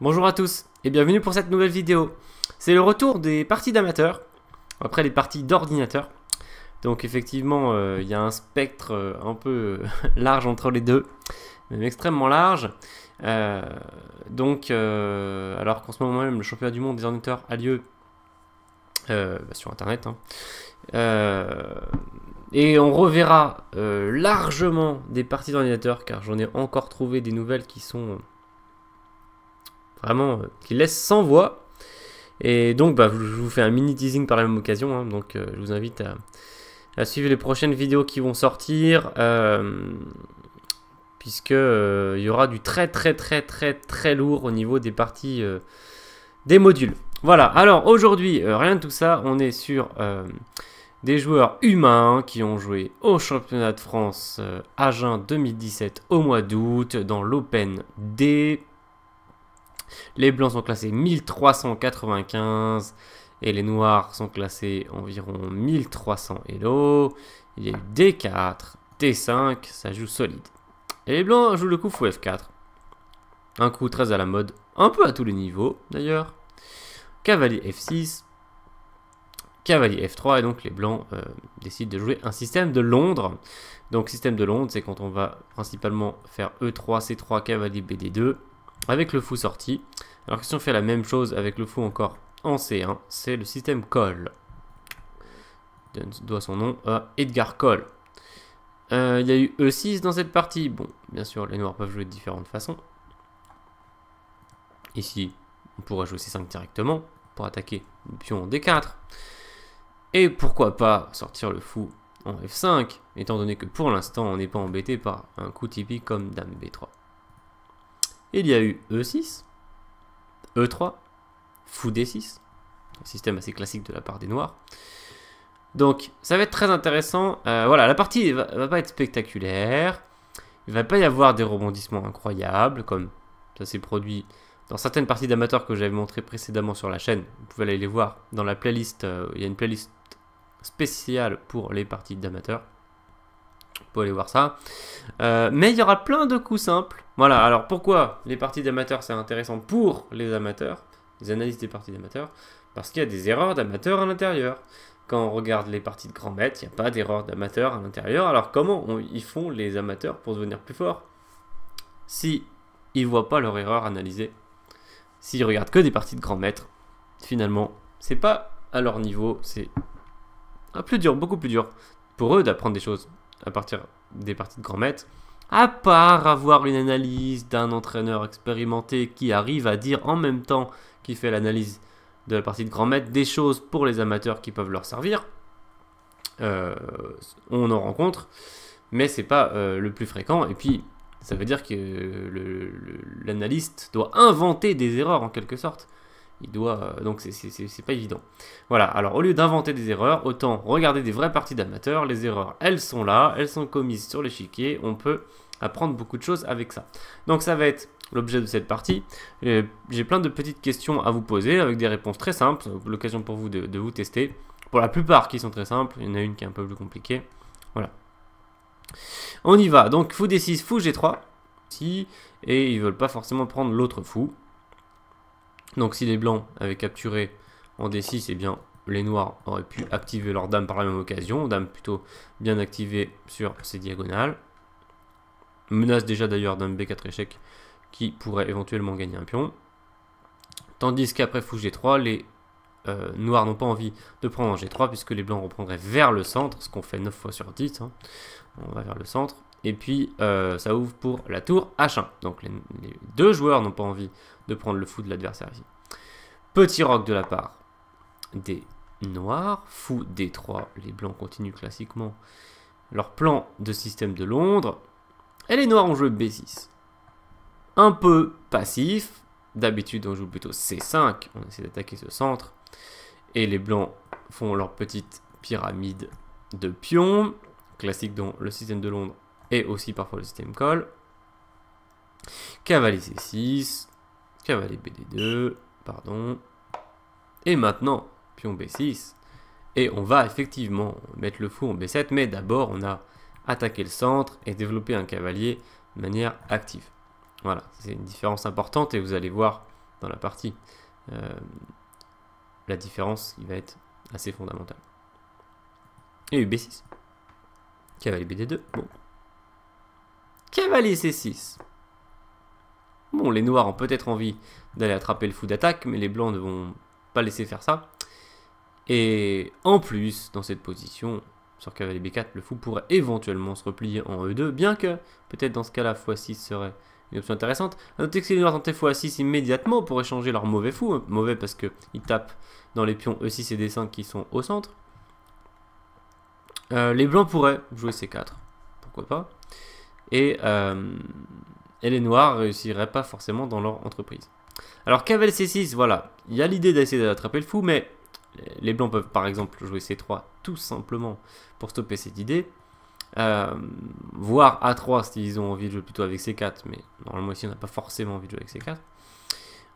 Bonjour à tous et bienvenue pour cette nouvelle vidéo. C'est le retour des parties d'amateurs, après les parties d'ordinateur. Donc effectivement, il y a un spectre un peu large entre les deux, même extrêmement large. Alors qu'en ce moment même, le championnat du monde des ordinateurs a lieu sur Internet. Et on reverra largement des parties d'ordinateur, car j'en ai encore trouvé des nouvelles qui sont... vraiment, qui laisse sans voix. Et donc, je vous fais un mini teasing par la même occasion. Donc, je vous invite à suivre les prochaines vidéos qui vont sortir. Puisque il y aura du très lourd au niveau des parties des modules. Voilà, alors aujourd'hui, rien de tout ça. On est sur des joueurs humains qui ont joué au championnat de France Agen 2017 au mois d'août dans l'Open D. Les blancs sont classés 1395 et les noirs sont classés environ 1300 Elo. Il y a eu D4, D5, ça joue solide. Et les blancs jouent le coup fou F4. Un coup très à la mode, un peu à tous les niveaux d'ailleurs. Cavalier F6, cavalier F3 et donc les blancs décident de jouer un système de Londres. Donc système de Londres, c'est quand on va principalement faire E3, C3, cavalier BD2. Avec le fou sorti. Alors que si on fait la même chose avec le fou encore en C1, c'est le système Cole. Doit son nom à Edgar Cole. Il y a eu E6 dans cette partie. Bon, bien sûr, les noirs peuvent jouer de différentes façons. Ici, on pourrait jouer C5 directement pour attaquer le pion en D4. Et pourquoi pas sortir le fou en F5, étant donné que pour l'instant, on n'est pas embêté par un coup typique comme Dame B3. Il y a eu E6, E3, fou D6, un système assez classique de la part des noirs. Donc ça va être très intéressant. Voilà, la partie va pas être spectaculaire. Il va pas y avoir des rebondissements incroyables comme ça s'est produit dans certaines parties d'amateurs que j'avais montré précédemment sur la chaîne. Vous pouvez aller les voir dans la playlist. Il y a une playlist spéciale pour les parties d'amateurs. Vous pouvez aller voir ça. Mais il y aura plein de coups simples. Voilà, alors pourquoi les parties d'amateurs c'est intéressant pour les amateurs, les analyses des parties d'amateurs? Parce qu'il y a des erreurs d'amateurs à l'intérieur. Quand on regarde les parties de grand maître, il n'y a pas d'erreur d'amateurs à l'intérieur. Alors comment ils font les amateurs pour devenir plus forts si ils ne voient pas leur erreur analysée? S'ils regardent que des parties de grand maître, finalement, c'est pas à leur niveau, c'est plus dur, beaucoup plus dur pour eux d'apprendre des choses à partir des parties de grand maître, à part avoir une analyse d'un entraîneur expérimenté qui arrive à dire en même temps qu'il fait l'analyse de la partie de grand maître des choses pour les amateurs qui peuvent leur servir. On en rencontre, mais c'est pas le plus fréquent. Et puis, ça veut dire que l'analyste doit inventer des erreurs en quelque sorte. Il doit, donc c'est pas évident. Voilà, alors au lieu d'inventer des erreurs, autant regarder des vraies parties d'amateurs. Les erreurs, elles sont là, elles sont commises sur l'échiquier. On peut apprendre beaucoup de choses avec ça. Donc ça va être l'objet de cette partie. J'ai plein de petites questions à vous poser avec des réponses très simples. L'occasion pour vous de vous tester. Pour la plupart qui sont très simples, il y en a une qui est un peu plus compliquée. Voilà. On y va. Donc fou D6, fou G3. Et ils ne veulent pas forcément prendre l'autre fou. Donc si les blancs avaient capturé en D6, eh bien les noirs auraient pu activer leur dame par la même occasion. Dame plutôt bien activée sur ces diagonales. Menace déjà d'ailleurs dame B4 échec qui pourrait éventuellement gagner un pion. Tandis qu'après fou G3, les noirs n'ont pas envie de prendre en G3 puisque les blancs reprendraient vers le centre, ce qu'on fait 9 fois sur 10. On va vers le centre. Et puis ça ouvre pour la tour H1. Donc les deux joueurs n'ont pas envie de prendre le fou de l'adversaire ici. Petit roc de la part des noirs. Fou D3. Les blancs continuent classiquement leur plan de système de Londres. Et les noirs ont joué B6. Un peu passif. D'habitude on joue plutôt C5. On essaie d'attaquer ce centre. Et les blancs font leur petite pyramide de pions. Classique dans le système de Londres. Et aussi parfois le système Cole. Cavalier C6. Cavalier BD2. Pardon. Et maintenant, pion B6. Et on va effectivement mettre le fou en B7. Mais d'abord, on a attaqué le centre et développé un cavalier de manière active. Voilà, c'est une différence importante. Et vous allez voir dans la partie. La différence qui va être assez fondamentale. Et B6. Cavalier BD2. Bon. Cavalier C6. Bon, les noirs ont peut-être envie d'aller attraper le fou d'attaque, mais les blancs ne vont pas laisser faire ça. Et en plus, dans cette position, sur cavalier B4, le fou pourrait éventuellement se replier en E2, bien que peut-être dans ce cas-là, x6 serait une option intéressante. A noter que si les noirs tentaient x6 immédiatement pour échanger leur mauvais fou, hein, mauvais parce qu'ils tapent dans les pions E6 et D5 qui sont au centre, les blancs pourraient jouer C4, pourquoi pas, et les noirs réussiraient pas forcément dans leur entreprise. Alors cavalier C6, voilà, il y a l'idée d'essayer d'attraper le fou, mais les blancs peuvent par exemple jouer C3 tout simplement pour stopper cette idée. Voire A3 s'ils ont envie de jouer plutôt avec C4, mais normalement ici on n'a pas forcément envie de jouer avec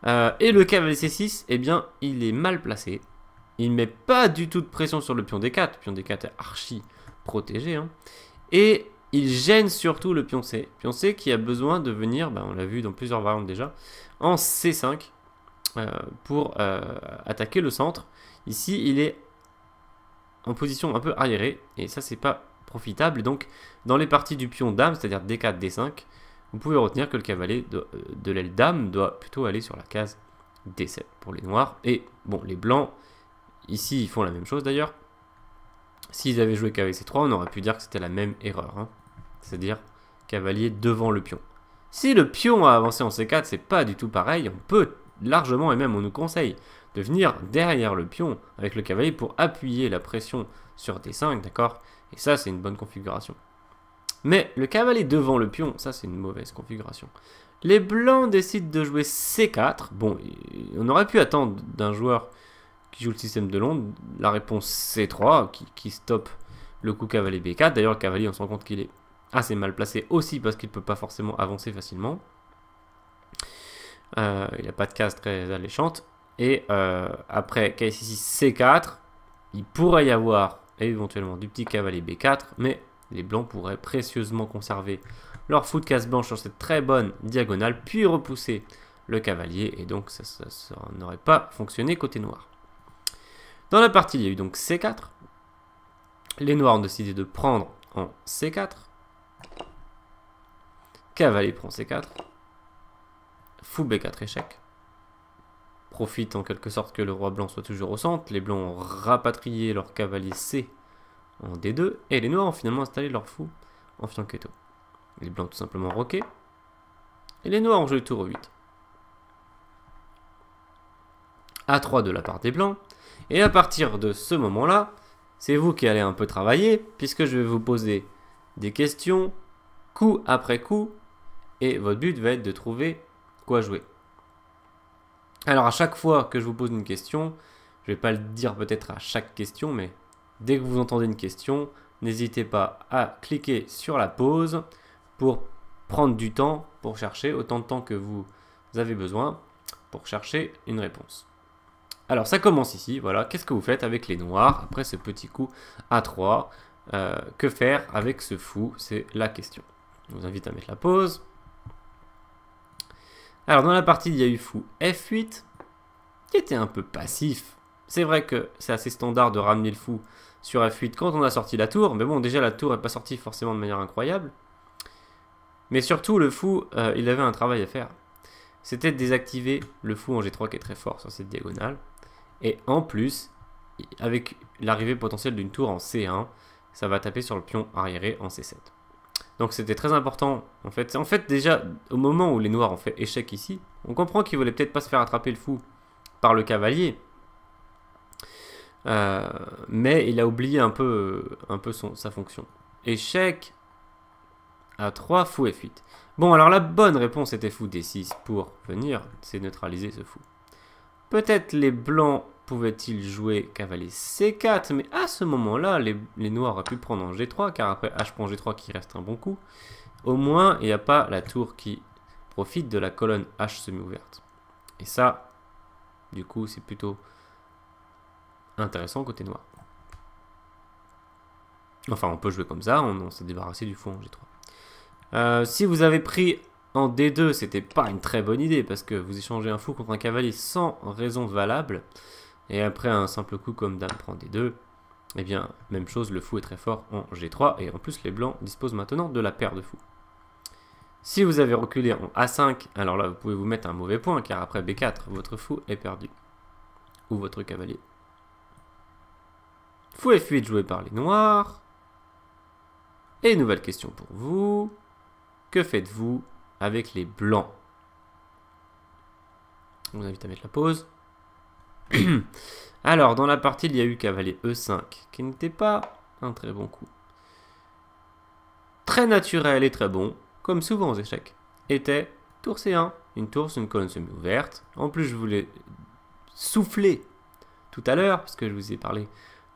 C4. Et le cavalier C6, eh bien il est mal placé. Il ne met pas du tout de pression sur le pion D4. Le pion D4 est archi protégé. Hein. Et il gêne surtout le pion C. Pion C qui a besoin de venir, on l'a vu dans plusieurs variantes déjà, en C5 pour attaquer le centre. Ici il est en position un peu arriérée et ça c'est pas profitable. Donc dans les parties du pion dame, c'est-à-dire D4, D5, vous pouvez retenir que le cavalier de l'aile dame doit plutôt aller sur la case D7 pour les noirs. Et bon, les blancs, ici ils font la même chose d'ailleurs. S'ils avaient joué cavalier C3, on aurait pu dire que c'était la même erreur. Hein. C'est-à-dire cavalier devant le pion. Si le pion a avancé en C4, c'est pas du tout pareil. On peut largement, et même on nous conseille, de venir derrière le pion avec le cavalier pour appuyer la pression sur D5, d'accord? Et ça, c'est une bonne configuration. Mais le cavalier devant le pion, ça, c'est une mauvaise configuration. Les blancs décident de jouer C4. Bon, on aurait pu attendre d'un joueur qui joue le système de Londres la réponse C3, qui stoppe le coup cavalier B4. D'ailleurs, le cavalier, on se rend compte qu'il est assez mal placé aussi parce qu'il ne peut pas forcément avancer facilement. Il n'a pas de case très alléchante. Et après K6, C4, il pourrait y avoir éventuellement du petit cavalier B4, mais les blancs pourraient précieusement conserver leur fou de case blanche sur cette très bonne diagonale, puis repousser le cavalier, et donc ça n'aurait pas fonctionné côté noir. Dans la partie, il y a eu donc C4. Les noirs ont décidé de prendre en C4. Cavalier prend C4. Fou B4 échec. Profite en quelque sorte que le roi blanc soit toujours au centre. Les blancs ont rapatrié leur cavalier C en D2. Et les noirs ont finalement installé leur fou en fianchetto. Les blancs tout simplement roqué. Et les noirs ont joué tour 8. A3 de la part des blancs. Et à partir de ce moment-là, c'est vous qui allez un peu travailler, puisque je vais vous poser des questions, coup après coup, et votre but va être de trouver quoi jouer. Alors à chaque fois que je vous pose une question, je ne vais pas le dire peut-être à chaque question, mais dès que vous entendez une question, n'hésitez pas à cliquer sur la pause pour prendre du temps pour chercher, autant de temps que vous avez besoin pour chercher une réponse. Alors ça commence ici, voilà, qu'est-ce que vous faites avec les noirs après ce petit coup A3 que faire avec ce fou, c'est la question. Je vous invite à mettre la pause. Alors dans la partie, il y a eu fou F8, qui était un peu passif. C'est vrai que c'est assez standard de ramener le fou sur F8 quand on a sorti la tour, mais bon, déjà la tour n'est pas sortie forcément de manière incroyable. Mais surtout, le fou, il avait un travail à faire. C'était de désactiver le fou en G3 qui est très fort sur cette diagonale. Et en plus, avec l'arrivée potentielle d'une tour en C1, ça va taper sur le pion arriéré en C7. Donc c'était très important. En fait, déjà, au moment où les noirs ont fait échec ici, on comprend qu'ils ne voulaient peut-être pas se faire attraper le fou par le cavalier. Mais il a oublié un peu sa fonction. Échec à 3, fou F8. Bon, alors la bonne réponse était fou D6 pour venir, c'est neutraliser ce fou. Peut-être les blancs pouvaient-ils jouer cavalier C4, mais à ce moment-là, les noirs auraient pu prendre en G3, car après H prend G3 qui reste un bon coup. Au moins, il n'y a pas la tour qui profite de la colonne H semi-ouverte. Et ça, du coup, c'est plutôt intéressant côté noir. Enfin, on peut jouer comme ça, on s'est débarrassé du fou en G3. Si vous avez pris en D2, c'était pas une très bonne idée parce que vous échangez un fou contre un cavalier sans raison valable. Et après un simple coup comme dame prend D2, eh bien, même chose, le fou est très fort en G3. Et en plus, les blancs disposent maintenant de la paire de fous. Si vous avez reculé en A5, alors là, vous pouvez vous mettre un mauvais point, car après B4, votre fou est perdu. Ou votre cavalier. Fou F8 joué par les noirs. Et nouvelle question pour vous. Que faites-vous avec les blancs? Je vous invite à mettre la pause. Alors, dans la partie, il y a eu cavalier E5, qui n'était pas un très bon coup. Très naturel et très bon, comme souvent aux échecs, était tour C1. Une tour, c'est une colonne semi-ouverte. En plus, je voulais souffler tout à l'heure, parce que je vous ai parlé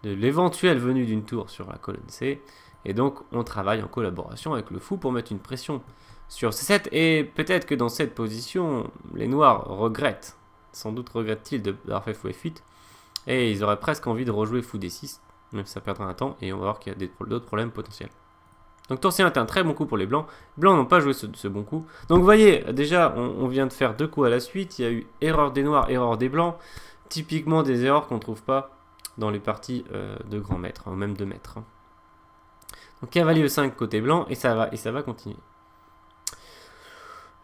de l'éventuelle venue d'une tour sur la colonne C. Et donc, on travaille en collaboration avec le fou pour mettre une pression sur C7. Et peut-être que dans cette position, les noirs regrettent. Sans doute regrettent-ils d'avoir fait fou F8. Et ils auraient presque envie de rejouer fou D6. Même si ça perdra un temps. Et on va voir qu'il y a d'autres problèmes potentiels. Donc tour C1 est un très bon coup pour les blancs. Les blancs n'ont pas joué ce bon coup. Donc vous voyez, déjà, on vient de faire 2 coups à la suite. Il y a eu erreur des noirs, erreur des blancs. Typiquement des erreurs qu'on ne trouve pas dans les parties de grand maître, ou même de maître. Donc cavalier E5 côté blanc, et ça va continuer.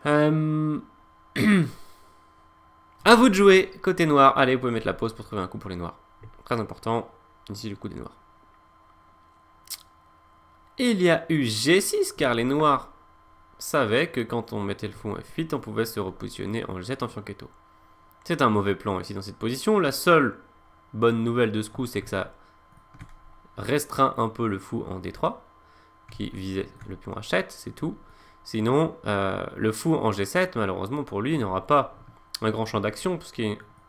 À vous de jouer côté noir. Allez, vous pouvez mettre la pause pour trouver un coup pour les noirs. Très important, ici le coup des noirs. Il y a eu G6, car les noirs savaient que quand on mettait le fou en F8, on pouvait se repositionner en G7 en fianchetto. C'est un mauvais plan ici dans cette position. La seule bonne nouvelle de ce coup, c'est que ça restreint un peu le fou en D3, qui visait le pion H7, c'est tout. Sinon, le fou en G7, malheureusement pour lui, n'aura pas un grand champ d'action, puisque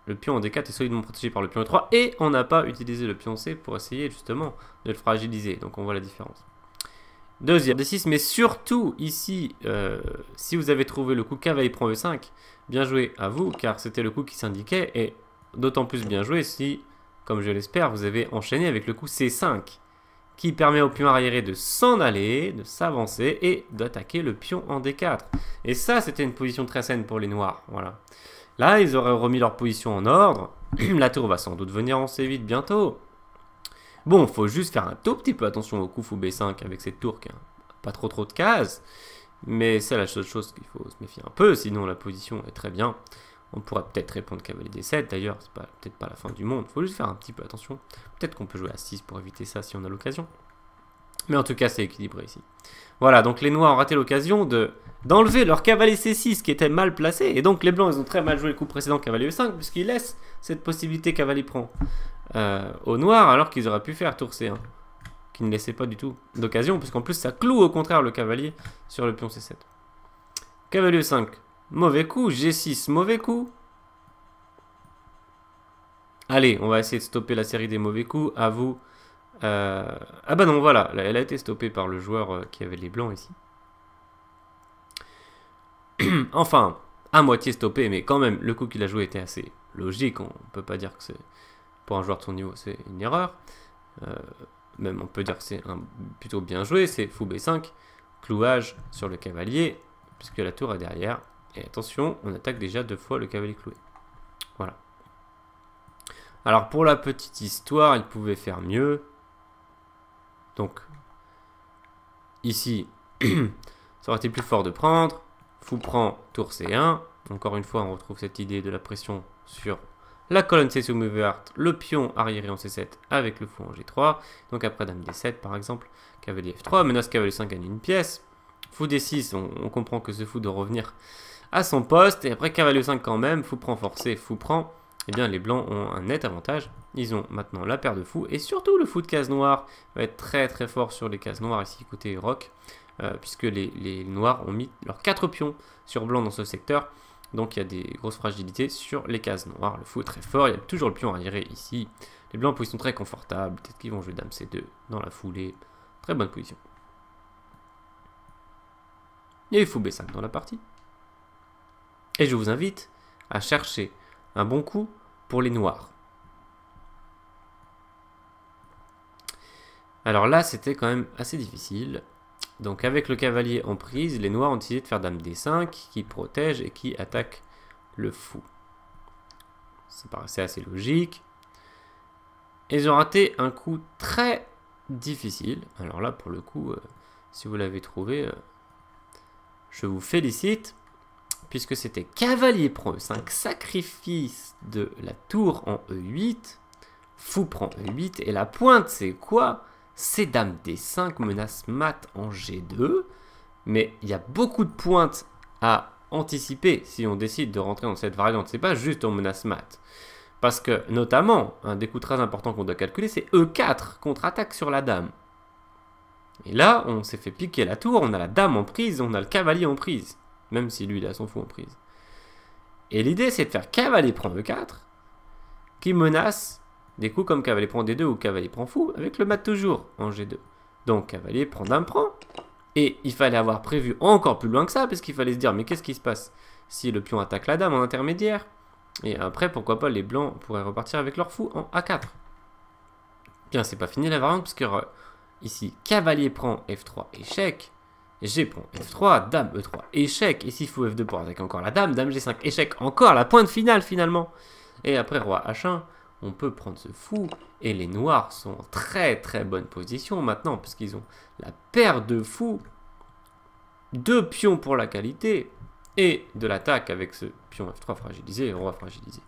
le pion en D4 est solidement protégé par le pion E3, et on n'a pas utilisé le pion C pour essayer justement de le fragiliser. Donc on voit la différence. Deuxième D6, mais surtout ici, si vous avez trouvé le coup cavalier prend E5, bien joué à vous, car c'était le coup qui s'indiquait, et d'autant plus bien joué si, comme je l'espère, vous avez enchaîné avec le coup C5, qui permet au pion arriéré de s'en aller, de s'avancer, et d'attaquer le pion en D4. Et ça, c'était une position très saine pour les noirs, voilà. Là, ils auraient remis leur position en ordre, la tour va sans doute venir en C8 bientôt. Bon, il faut juste faire un tout petit peu attention au coup fou B5 avec cette tour qui a pas trop de cases. Mais c'est la seule chose qu'il faut se méfier un peu, sinon la position est très bien. On pourrait peut-être répondre cavalier D7 d'ailleurs, c'est peut-être pas la fin du monde. Il faut juste faire un petit peu attention. Peut-être qu'on peut jouer à 6 pour éviter ça si on a l'occasion. Mais en tout cas, c'est équilibré ici. Voilà, donc les noirs ont raté l'occasion d'enlever leur cavalier C6 qui était mal placé. Et donc les blancs, ils ont très mal joué le coup précédent cavalier E5 puisqu'ils laissent cette possibilité cavalier prend au noir alors qu'ils auraient pu faire tour C1. Qui ne laissait pas du tout d'occasion puisqu'en plus ça cloue au contraire le cavalier sur le pion C7. Cavalier E5, mauvais coup. G6, mauvais coup. Allez, on va essayer de stopper la série des mauvais coups. À vous. Ah bah non, voilà, elle a été stoppée par le joueur qui avait les blancs ici. Enfin, à moitié stoppé, mais quand même, le coup qu'il a joué était assez logique. On peut pas dire que c'est, pour un joueur de son niveau, c'est une erreur. Même on peut dire que c'est plutôt bien joué. C'est fou B5, clouage sur le cavalier, puisque la tour est derrière. Et attention, on attaque déjà 2 fois le cavalier cloué. Voilà. Alors pour la petite histoire, il pouvait faire mieux. Donc, ici, ça aurait été plus fort de prendre. Fou prend tour C1. Encore une fois, on retrouve cette idée de la pression sur la colonne C semi-ouverte, le pion arriéré en C7 avec le fou en G3. Donc après dame D7 par exemple, cavalier F3, menace cavalier 5 gagne une pièce. Fou D6, on comprend que ce fou doit revenir à son poste. Et après cavalier 5 quand même, fou prend forcé, fou prend. Eh bien les blancs ont un net avantage. Ils ont maintenant la paire de fous et surtout le fou de case noire va être très très fort sur les cases noires ici côté roc. Puisque les noirs ont mis leurs 4 pions sur blanc dans ce secteur. Donc il y a des grosses fragilités sur les cases noires. Le fou est très fort, il y a toujours le pion arriéré ici. Les blancs en position très confortable. Peut-être qu'ils vont jouer dame C2 dans la foulée. Très bonne position. Il y a eu fou B5 dans la partie. Et je vous invite à chercher un bon coup pour les noirs. Alors là, c'était quand même assez difficile. Donc avec le cavalier en prise, les noirs ont décidé de faire dame D5 qui protège et qui attaque le fou. Ça paraissait assez logique. Ils ont raté un coup très difficile. Alors là, pour le coup, si vous l'avez trouvé, je vous félicite. Puisque c'était cavalier prend E5, sacrifice de la tour en E8. Fou prend E8. Et la pointe, c'est quoi? C'est dame D5, menace mat en G2. Mais il y a beaucoup de pointes à anticiper si on décide de rentrer dans cette variante. C'est pas juste on menace mat. Parce que, notamment, un des coups très importants qu'on doit calculer, c'est E4, contre-attaque sur la dame. Et là, on s'est fait piquer la tour, on a la dame en prise, on a le cavalier en prise. Même si lui, il a son fou en prise. Et l'idée, c'est de faire cavalier prend E4, qui menace des coups comme cavalier prend D2 ou cavalier prend fou, avec le mat toujours en G2. Donc, cavalier prend dame prend. Et il fallait avoir prévu encore plus loin que ça, parce qu'il fallait se dire, mais qu'est-ce qui se passe si le pion attaque la dame en intermédiaire? Et après, pourquoi pas, les blancs pourraient repartir avec leur fou en A4. Bien, c'est pas fini la variante, parce que ici, cavalier prend F3, échec. G prend F3, dame E3, échec. Ici, fou F2 pour attaquer encore la dame. Dame G5, échec. Encore la pointe finale, finalement. Et après, roi H1, on peut prendre ce fou. Et les noirs sont en très très bonne position maintenant, parce qu'ils ont la paire de fous. 2 pions pour la qualité. Et de l'attaque avec ce pion F3 fragilisé et roi fragilisé.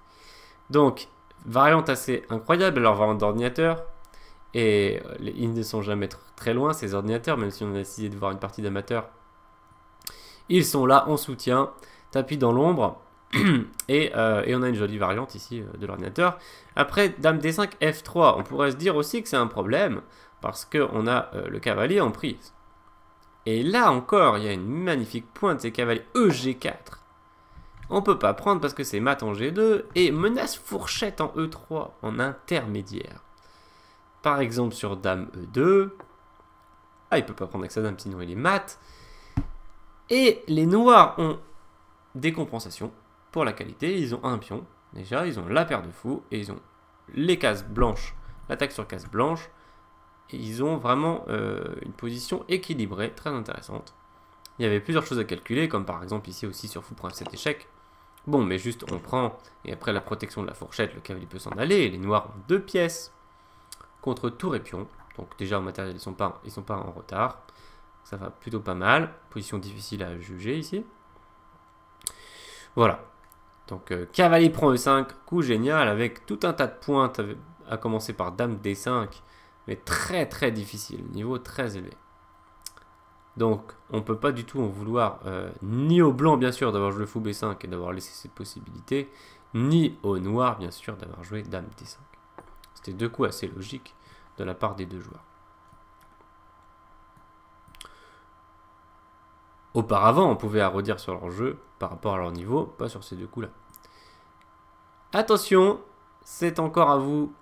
Donc, variante assez incroyable. Alors, variante d'ordinateur. Et ils ne sont jamais très loin, ces ordinateurs, même si on a décidé de voir une partie d'amateur. Ils sont là en soutien, tapis dans l'ombre. et on a une jolie variante ici de l'ordinateur. Après, dame D5, F3, on pourrait se dire aussi que c'est un problème, parce qu'on a le cavalier en prise. Et là encore, il y a une magnifique pointe, c'est cavalier EG4. On ne peut pas prendre parce que c'est mat en G2, et menace fourchette en E3, en intermédiaire. Par exemple sur dame E2. Ah, il peut pas prendre avec sa dame, sinon il est mat. Et les noirs ont des compensations pour la qualité. Ils ont un pion, déjà. Ils ont la paire de fous. Et ils ont les cases blanches. L'attaque sur case blanche. Et ils ont vraiment une position équilibrée, très intéressante. Il y avait plusieurs choses à calculer, comme par exemple ici aussi sur fou prend F7 échec. Bon, mais juste on prend. Et après la protection de la fourchette, le cavalier peut s'en aller. Et les noirs ont 2 pièces. Contre tour et pion. Donc déjà en matériel, ils sont pas en retard. Ça va plutôt pas mal. Position difficile à juger ici. Voilà. Donc cavalier prend E5, coup génial avec tout un tas de pointes, à commencer par dame D5, mais très très difficile, niveau très élevé. Donc on peut pas du tout en vouloir ni au blanc bien sûr d'avoir joué fou B5 et d'avoir laissé cette possibilité, ni au noir bien sûr d'avoir joué dame D5. C'était 2 coups assez logiques de la part des 2 joueurs. Auparavant, on pouvait arrondir sur leur jeu par rapport à leur niveau, pas sur ces 2 coups-là. Attention, c'est encore à vous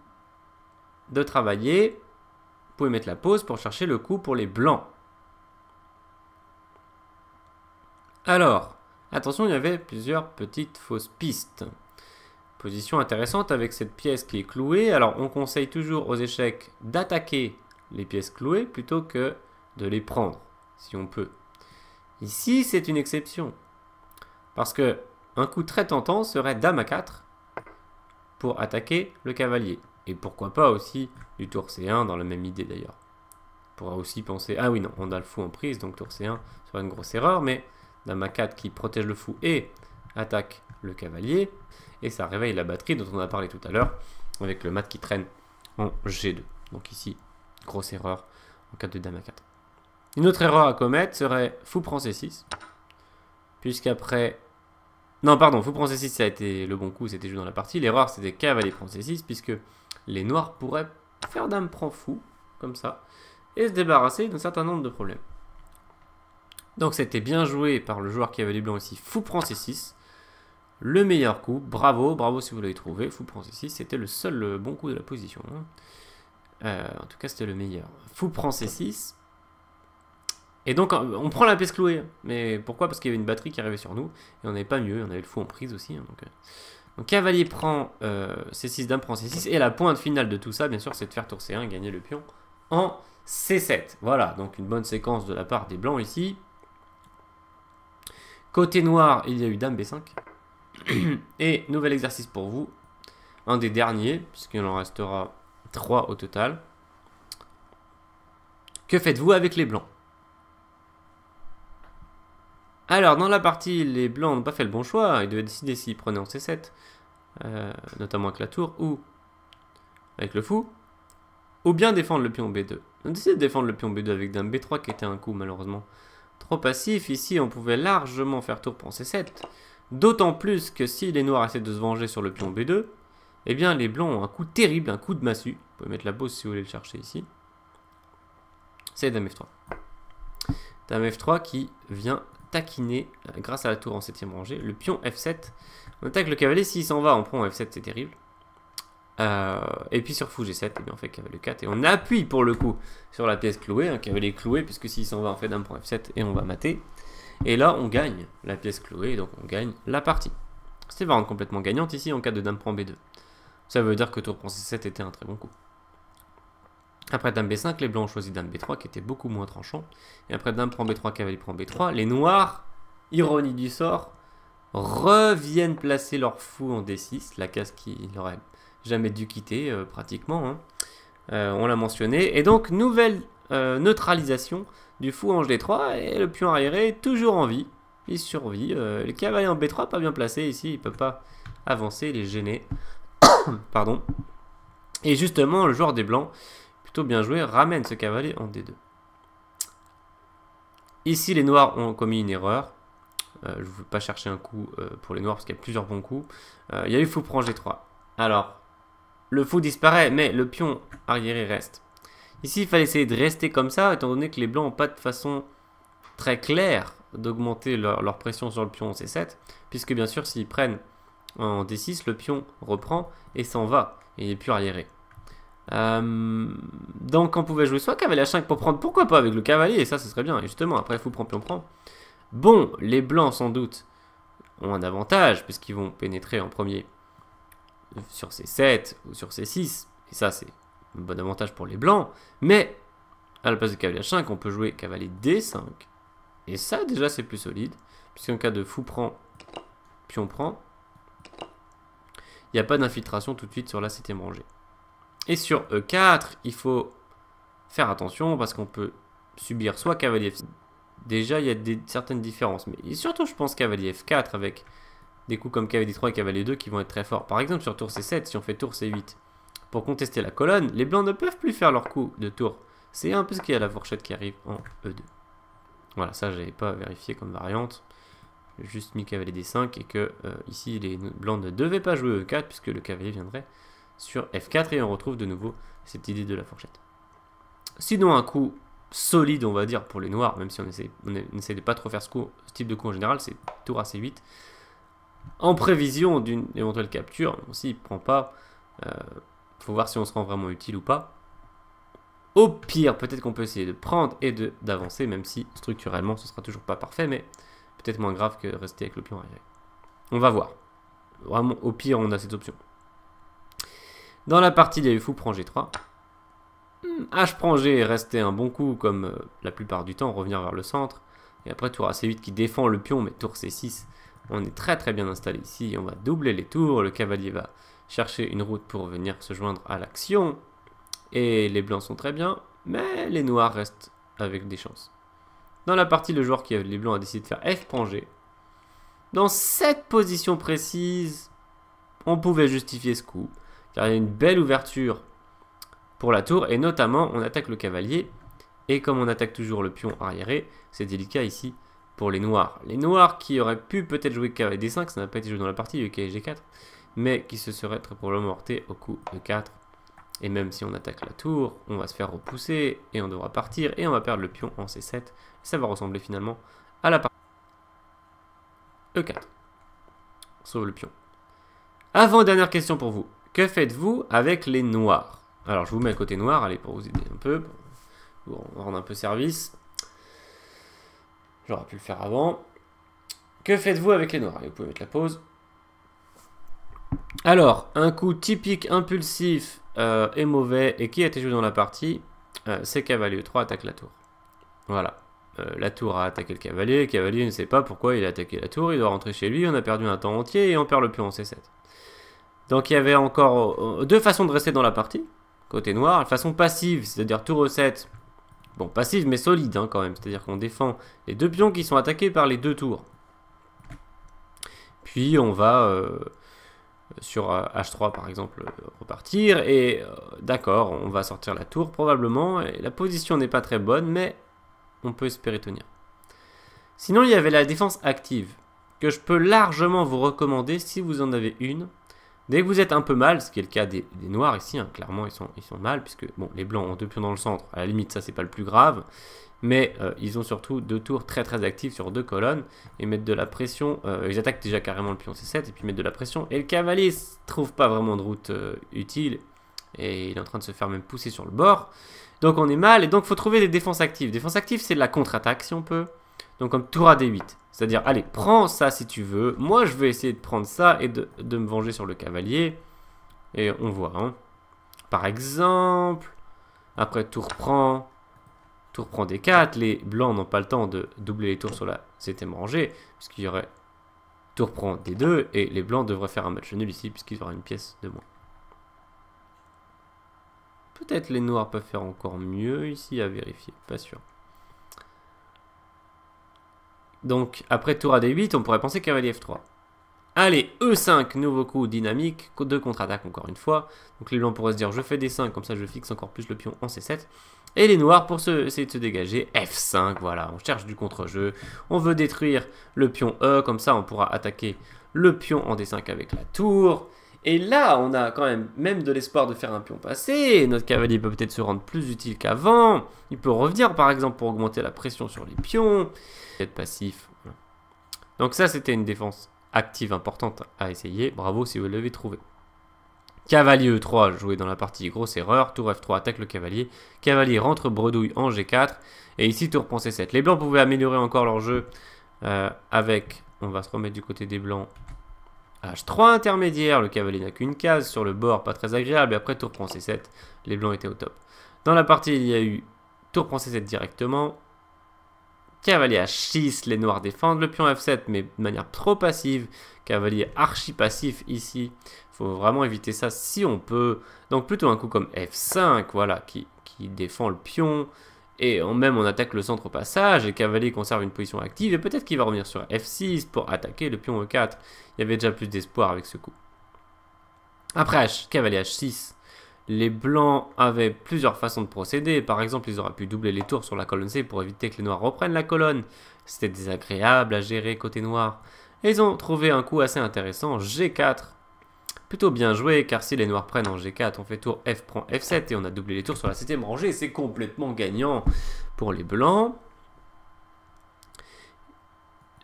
de travailler. Vous pouvez mettre la pause pour chercher le coup pour les blancs. Alors, attention, il y avait plusieurs petites fausses pistes. Position intéressante avec cette pièce qui est clouée. Alors, on conseille toujours aux échecs d'attaquer les pièces clouées plutôt que de les prendre, si on peut. Ici, c'est une exception. Parce que un coup très tentant serait dame A4 pour attaquer le cavalier. Et pourquoi pas aussi du tour C1 dans la même idée d'ailleurs. On pourra aussi penser... Ah oui, non, on a le fou en prise, donc tour C1 serait une grosse erreur, mais dame A4 qui protège le fou et attaque le cavalier. Et ça réveille la batterie dont on a parlé tout à l'heure, avec le mat qui traîne en G2. Donc ici, grosse erreur en cas de dame A4. Une autre erreur à commettre serait fou prend C6. Puisqu'après... Non, pardon, fou prend C6, ça a été le bon coup, c'était joué dans la partie. L'erreur, c'était cavalier prend C6, puisque les noirs pourraient faire dame prend fou, comme ça, et se débarrasser d'un certain nombre de problèmes. Donc c'était bien joué par le joueur cavalier blanc ici, fou prend C6. Le meilleur coup, bravo, bravo si vous l'avez trouvé, fou prend C6, c'était le seul bon coup de la position. En tout cas, c'était le meilleur. Fou prend C6. Et donc, on prend la pièce clouée. Mais pourquoi? Parce qu'il y avait une batterie qui arrivait sur nous. Et on n'avait pas mieux. On avait le fou en prise aussi. Donc cavalier prend C6, dame prend C6. Et la pointe finale de tout ça, bien sûr, c'est de faire tour C1 et gagner le pion en C7. Voilà, donc une bonne séquence de la part des blancs ici. Côté noir, il y a eu dame B5. Et nouvel exercice pour vous. Un des derniers, puisqu'il en restera 3 au total. Que faites-vous avec les blancs? Alors, dans la partie, les blancs n'ont pas fait le bon choix. Ils devaient décider s'ils prenaient en C7, notamment avec la tour, ou avec le fou, ou bien défendre le pion B2. On a décidé de défendre le pion B2 avec dame B3, qui était un coup, malheureusement, trop passif. Ici, on pouvait largement faire tour pour C7. D'autant plus que si les noirs essaient de se venger sur le pion B2, eh bien, les blancs ont un coup terrible, un coup de massue. Vous pouvez mettre la pause si vous voulez le chercher ici. C'est dame F3. Dame F3 qui vient taquiner, grâce à la tour en 7ème rangée, le pion F7. On attaque le cavalier, s'il s'en va, on prend F7, c'est terrible. Et puis sur fou G7, et bien on fait cavalier 4, et on appuie pour le coup sur la pièce clouée, un cavalier cloué, puisque s'il s'en va, on fait dame prend F7, et on va mater. Et là, on gagne la pièce clouée, donc on gagne la partie. C'était vraiment complètement gagnante ici en cas de dame prend B2. Ça veut dire que tour prend C7 était un très bon coup. Après dame B5, les blancs ont choisi dame B3 qui était beaucoup moins tranchant. Et après dame prend B3, cavalier prend B3, les noirs, ironie du sort, reviennent placer leur fou en D6, la case qui n'aurait jamais dû quitter pratiquement. Hein. On l'a mentionné. Et donc, nouvelle neutralisation du fou en D3 et le pion arriéré est toujours en vie. Il survit. Le cavalier en B3 pas bien placé ici, il ne peut pas avancer, il est gêné. Pardon. Et justement, le joueur des blancs, plutôt bien joué, ramène ce cavalier en D2. Ici, les noirs ont commis une erreur. Je ne veux pas chercher un coup pour les noirs parce qu'il y a plusieurs bons coups. Il y a eu fou prend G3. Alors, le fou disparaît, mais le pion arriéré reste. Ici, il fallait essayer de rester comme ça, étant donné que les blancs n'ont pas de façon très claire d'augmenter leur pression sur le pion en C7, puisque bien sûr, s'ils prennent en D6, le pion reprend et s'en va, et il n'est plus arriéré. Donc on pouvait jouer soit cavalier H5 pour prendre, pourquoi pas avec le cavalier, et ça ce serait bien, et justement après fou prend, pion prend. Bon, les blancs sans doute ont un avantage, puisqu'ils vont pénétrer en premier sur C7 ou sur C6, et ça c'est un bon avantage pour les blancs, mais à la place de cavalier H5, on peut jouer cavalier D5, et ça déjà c'est plus solide, puisqu'en cas de fou prend, pion prend, il n'y a pas d'infiltration tout de suite sur la 7ème rangée. Et sur E4, il faut faire attention parce qu'on peut subir soit cavalier F5. Déjà, il y a certaines différences. Mais surtout, je pense cavalier F4 avec des coups comme cavalier 3 et cavalier 2 qui vont être très forts. Par exemple, sur tour C7, si on fait tour C8, pour contester la colonne, les blancs ne peuvent plus faire leur coup de tour C1 puisqu'il y a la fourchette qui arrive en E2. Voilà, ça, je n'avais pas vérifié comme variante. J'ai juste mis cavalier D5 et que ici, les blancs ne devaient pas jouer E4 puisque le cavalier viendrait sur F4 et on retrouve de nouveau cette idée de la fourchette. Sinon un coup solide on va dire pour les noirs, même si on essaie de pas trop faire ce type de coup en général, c'est tour à C8 en prévision d'une éventuelle capture. S'il ne prend pas, faut voir si on se rend vraiment utile ou pas. Au pire peut-être qu'on peut essayer de prendre et d'avancer, même si structurellement ce sera toujours pas parfait, mais peut-être moins grave que rester avec le pion arrière. On va voir, vraiment au pire on a cette option. Dans la partie, il y a eu fou prend G3. H prend G est resté un bon coup, comme la plupart du temps, revenir vers le centre. Et après, tour à C8 qui défend le pion, mais tour C6, on est très très bien installé ici. On va doubler les tours, le cavalier va chercher une route pour venir se joindre à l'action. Et les blancs sont très bien, mais les noirs restent avec des chances. Dans la partie, le joueur qui avait les blancs a décidé de faire F prend G. Dans cette position précise, on pouvait justifier ce coup. Car il y a une belle ouverture pour la tour, et notamment on attaque le cavalier, et comme on attaque toujours le pion arriéré, c'est délicat ici pour les noirs. Les noirs qui auraient pu peut-être jouer cavalier D5, ça n'a pas été joué dans la partie, il y a eu cavalier G4, mais qui se seraient très probablement heurtés au coup de 4. Et même si on attaque la tour, on va se faire repousser, et on devra partir, et on va perdre le pion en C7, ça va ressembler finalement à la partie E4. Sauve le pion. Avant-dernière question pour vous. Que faites-vous avec les noirs? Alors, je vous mets le côté noir, allez, pour vous aider un peu, pour vous rendre un peu service. J'aurais pu le faire avant. Que faites-vous avec les noirs? Et vous pouvez mettre la pause. Alors, un coup typique, impulsif et mauvais, et qui a été joué dans la partie. c'est cavalier E3 attaque la tour. Voilà. La tour a attaqué le cavalier ne sait pas pourquoi il a attaqué la tour, il doit rentrer chez lui, on a perdu un temps entier et on perd le pion en C7. Donc il y avait encore deux façons de rester dans la partie, côté noir, la façon passive, c'est-à-dire tour E7, bon passive mais solide hein, quand même, c'est-à-dire qu'on défend les deux pions qui sont attaqués par les deux tours. Puis on va sur H3 par exemple repartir et d'accord, on va sortir la tour probablement, et la position n'est pas très bonne mais on peut espérer tenir. Sinon, il y avait la défense active, que je peux largement vous recommander si vous en avez une. Dès que vous êtes un peu mal, ce qui est le cas des noirs ici, hein, clairement ils sont mal, puisque bon, les blancs ont deux pions dans le centre, à la limite ça c'est pas le plus grave, mais ils ont surtout deux tours très très actifs sur deux colonnes, et mettre de la pression, ils attaquent déjà carrément le pion C7, et puis mettre de la pression, et le cavalier ne trouve pas vraiment de route utile, et il est en train de se faire même pousser sur le bord. Donc on est mal, et donc il faut trouver des défenses actives. Défense active, c'est de la contre-attaque si on peut. Donc comme tour à D8. C'est-à-dire, allez, prends ça si tu veux. Moi, je vais essayer de prendre ça et de me venger sur le cavalier. Et on voit, hein. Par exemple, après tour prend D4. Les blancs n'ont pas le temps de doubler les tours sur la septième rangée, puisqu'il y aurait tour prend D2, et les blancs devraient faire un match nul ici, puisqu'ils auraient une pièce de moins. Peut-être les noirs peuvent faire encore mieux ici, à vérifier, pas sûr. Donc, après tour à D8, on pourrait penser cavalier F3. Allez, E5, nouveau coup dynamique, de contre-attaque encore une fois. Donc les blancs pourraient se dire, je fais D5, comme ça je fixe encore plus le pion en C7. Et les noirs, pour essayer de se dégager, F5, voilà, on cherche du contre-jeu. On veut détruire le pion E, comme ça on pourra attaquer le pion en D5 avec la tour. Et là, on a quand même de l'espoir de faire un pion passé. Notre cavalier peut peut-être se rendre plus utile qu'avant. Il peut revenir, par exemple, pour augmenter la pression sur les pions. Être passif. Voilà. Donc ça, c'était une défense active importante à essayer. Bravo si vous l'avez trouvé. Cavalier E3, joué dans la partie, grosse erreur. Tour F3, attaque le cavalier. Cavalier rentre bredouille en G4. Et ici, tour prend C7. Les blancs pouvaient améliorer encore leur jeu avec... On va se remettre du côté des blancs. H3 intermédiaire, le cavalier n'a qu'une case sur le bord, pas très agréable, et après tour prend C7, les blancs étaient au top. Dans la partie, il y a eu tour prend C7 directement, cavalier H6, les noirs défendent le pion F7, mais de manière trop passive, cavalier archi passif ici, il faut vraiment éviter ça si on peut. Donc plutôt un coup comme F5, voilà, qui défend le pion, et même on attaque le centre au passage, et le cavalier conserve une position active, et peut-être qu'il va revenir sur F6 pour attaquer le pion E4. Il y avait déjà plus d'espoir avec ce coup. Après cavalier H6, les blancs avaient plusieurs façons de procéder. Par exemple, ils auraient pu doubler les tours sur la colonne C pour éviter que les noirs reprennent la colonne. C'était désagréable à gérer côté noir. Et ils ont trouvé un coup assez intéressant, G4. Plutôt bien joué, car si les noirs prennent en G4, on fait tour F prend F7 et on a doublé les tours sur la 7ème rangée. C'est complètement gagnant pour les blancs.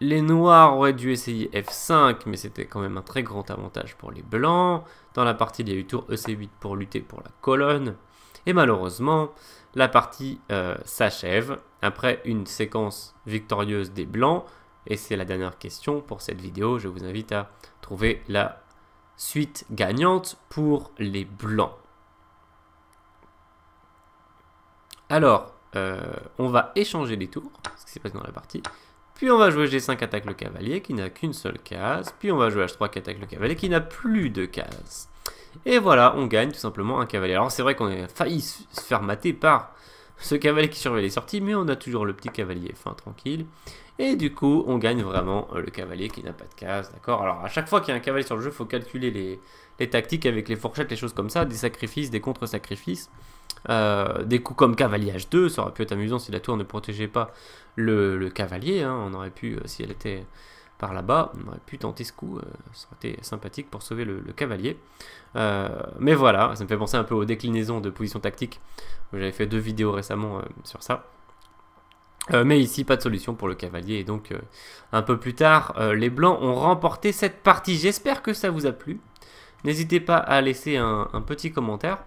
Les noirs auraient dû essayer F5, mais c'était quand même un très grand avantage pour les blancs. Dans la partie, il y a eu tour EC8 pour lutter pour la colonne. Et malheureusement, la partie s'achève après une séquence victorieuse des blancs. Et c'est la dernière question pour cette vidéo. Je vous invite à trouver la suite gagnante pour les blancs. Alors, on va échanger les tours, ce qui s'est passé dans la partie. Puis on va jouer G5 attaque le cavalier qui n'a qu'une seule case. Puis on va jouer H3 qui attaque le cavalier qui n'a plus de cases. Et voilà, on gagne tout simplement un cavalier. Alors c'est vrai qu'on a failli se faire mater par ce cavalier qui surveille les sorties, mais on a toujours le petit cavalier F1 tranquille. Et du coup, on gagne vraiment le cavalier qui n'a pas de case, d'accord? Alors à chaque fois qu'il y a un cavalier sur le jeu, il faut calculer les tactiques avec les fourchettes, les choses comme ça, des sacrifices, des contre-sacrifices. Des coups comme cavalier H2, ça aurait pu être amusant si la tour ne protégeait pas le cavalier, hein. On aurait pu, si elle était par là-bas, on aurait pu tenter ce coup, ça aurait été sympathique pour sauver le cavalier. Mais voilà, ça me fait penser un peu aux déclinaisons de position tactique. J'avais fait 2 vidéos récemment sur ça. Mais ici, pas de solution pour le cavalier. Et donc, un peu plus tard, les blancs ont remporté cette partie. J'espère que ça vous a plu. N'hésitez pas à laisser un petit commentaire,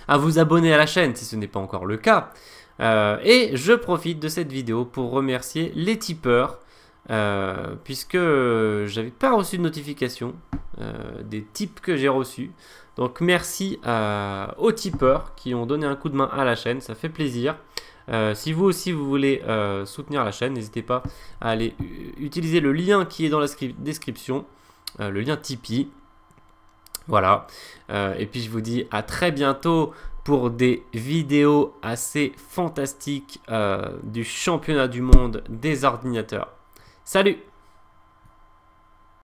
à vous abonner à la chaîne si ce n'est pas encore le cas. Et je profite de cette vidéo pour remercier les tipeurs, puisque j'avais pas reçu de notification des tips que j'ai reçus. Donc merci aux tipeurs qui ont donné un coup de main à la chaîne, ça fait plaisir. Si vous aussi vous voulez soutenir la chaîne, n'hésitez pas à aller utiliser le lien qui est dans la description, le lien Tipeee. Voilà, et puis je vous dis à très bientôt pour des vidéos assez fantastiques du championnat du monde des ordinateurs. Salut!